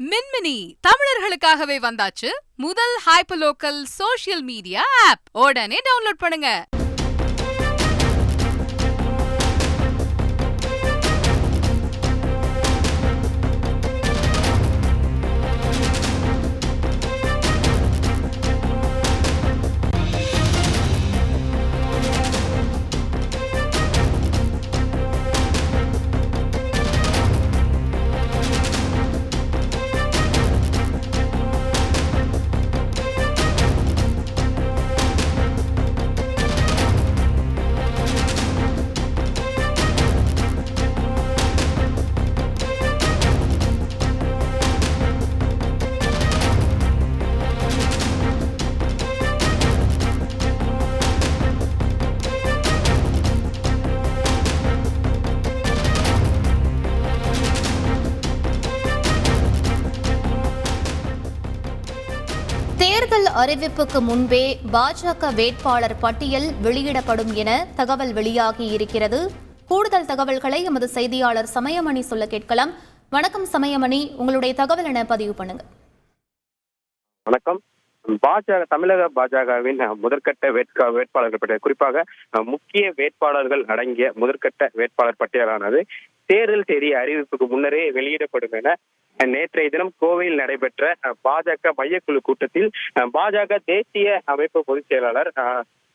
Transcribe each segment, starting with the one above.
மின்மினி தமிழர்களுக்காகவே வந்தாச்சு முதல் hyper local social media app. உடனே டவுன்லோட் பண்ணுங்க. தேர்தல் அறிவிப்புக்கு முன்பே பாஜக வேட்பாளர் பட்டியல் வெளியிடப்படும் என தகவல் வெளியாகி இருக்கிறது. கூடுதல் தகவல்களை எமது செய்தியாளர் சமயமணி சொல்ல கேட்கலாம். வணக்கம் சமயமணி, உங்களுடைய தகவல் என பதிவு பண்ணுங்க. வணக்கம். தமிழக பாஜகவின் முதற்கட்ட வேட்பாளர்கள் பட்டியல், குறிப்பாக முக்கிய வேட்பாளர்கள் அடங்கிய முதற்கட்ட வேட்பாளர் பட்டியலானது தேர்தல் தேதி அறிவிப்புக்கு முன்னரே வெளியிடப்படும் என நேற்றைய தினம் கோவையில் நடைபெற்ற பாஜக மையக்குழு கூட்டத்தில் பாஜக தேசிய அமைப்பு பொதுச் செயலாளர்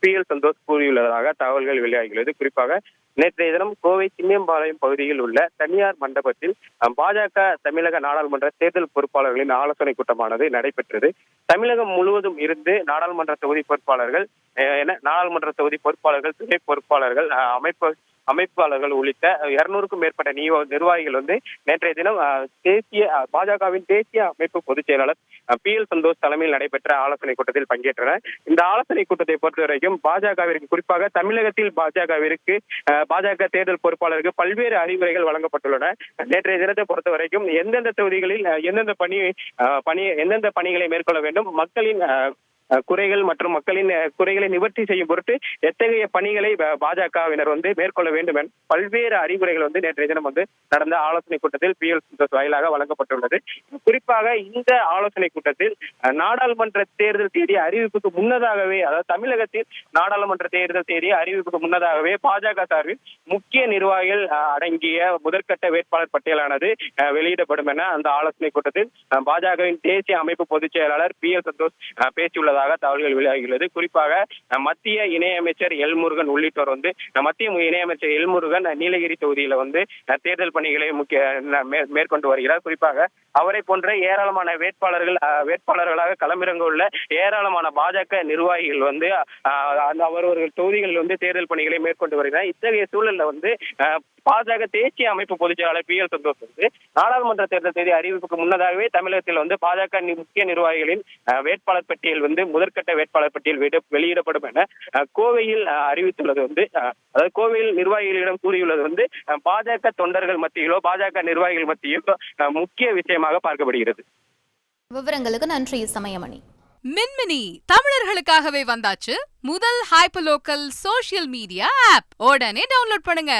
PL சந்தோஷ் கூறியுள்ளதாக தகவல்கள் வெளியாகியுள்ளது. குறிப்பாக நேற்றைய தினம் கோவை சின்னியம்பாளையம் பகுதியில் உள்ள தனியார் மண்டபத்தில் பாஜக தமிழக நாடாளுமன்ற தேர்தல் பொறுப்பாளர்களின் ஆலோசனை கூட்டமானது நடைபெற்றது. தமிழகம் முழுவதும் இருந்து நாடாளுமன்ற தொகுதி பொறுப்பாளர்கள் துணை பொறுப்பாளர்கள் அமைப்பாளர்கள் உள்ளிட்ட 200க்கும் மேற்பட்ட நிர்வாகிகள் நேற்றைய தினம் பாஜகவின் தேசிய அமைப்பு பொதுச் செயலாளர் PL சந்தோஷ் தலைமையில் நடைபெற்ற ஆலோசனை கூட்டத்தில் பங்கேற்றனர். இந்த ஆலோசனை கூட்டத்தை பொறுத்தவரைக்கும் பாஜகவிற்கு, குறிப்பாக தமிழகத்தில் பாஜக தேர்தல் பொறுப்பாளருக்கு பல்வேறு அறிவுரைகள் வழங்கப்பட்டுள்ளன. நேற்றைய தினத்தை பொறுத்தவரைக்கும் எந்தெந்த தொகுதிகளில் எந்தெந்த பணிகளை மேற்கொள்ள வேண்டும், மக்களின் குறைகள் மற்றும் மக்களின் குறைகளை நிவர்த்தி செய்யும் பொருட்டு எத்தகைய பணிகளை பாஜகவினர் மேற்கொள்ள வேண்டும் என பல்வேறு அறிவுரைகள் நேற்றைய தினம் நடந்த ஆலோசனை கூட்டத்தில் PL சந்தோஷ் வாயிலாக வழங்கப்பட்டுள்ளது. குறிப்பாக இந்த ஆலோசனை கூட்டத்தில் நாடாளுமன்ற தேர்தல் தேதி அறிவிப்புக்கு முன்னதாகவே, அதாவது தமிழகத்தில் நாடாளுமன்ற தேர்தல் தேதி அறிவிப்புக்கு முன்னதாகவே பாஜக சார்பில் முக்கிய நிர்வாகிகள் அடங்கிய முதற்கட்ட வேட்பாளர் பட்டியலானது வெளியிடப்படும் என அந்த ஆலோசனை கூட்டத்தில் பாஜகவின் தேசிய அமைப்பு பொதுச் செயலாளர் PL சந்தோஷ் பேசியுள்ளதாக தகவல்கள் வெளியாகியுள்ளது. குறிப்பாக மத்திய இணையமைச்சர் எல் முருகன் உள்ளிட்டோர் மத்திய இணையமைச்சர் எல் முருகன் நீலகிரி தொகுதியில தேர்தல் பணிகளை மேற்கொண்டு வருகிறார். குறிப்பாக அவரை போன்ற ஏராளமான வேட்பாளர்களாக களமிறங்க உள்ள ஏராளமான பாஜக நிர்வாகிகள் அவர்கள் தொகுதிகளில் தேர்தல் பணிகளை மேற்கொண்டு வருகிறார். இத்தகைய சூழல்ல பாஜக தேசிய அமைப்பு பொதுச் செயலாளர் PL சந்தோஷ் நாடாளுமன்ற தேர்தல் தேதி அறிவிப்புக்கு முன்னதாகவே தமிழகத்தில் பாஜக முக்கிய நிர்வாகிகளின் வேட்பாளர் பட்டியல் முதற்கட்ட வேட்பாளர் பட்டியல் வெளியிடப்படும் என கோவையில் அறிவித்துள்ளது. அதாவது கோவையில் நிர்வாகிகளிடம் கூறியுள்ளது பாஜக தொண்டர்கள் மத்தியிலோ பாஜக நிர்வாகிகள் மத்தியிலோ முக்கிய விஷயமாக பார்க்கப்படுகிறது. விவரங்களுக்கு நன்றி சமயமணி. மின்மினி தமிழர்களுக்காகவே வந்தாச்சு முதல் hyper local social media app. உடனே டவுன்லோட் பண்ணுங்க.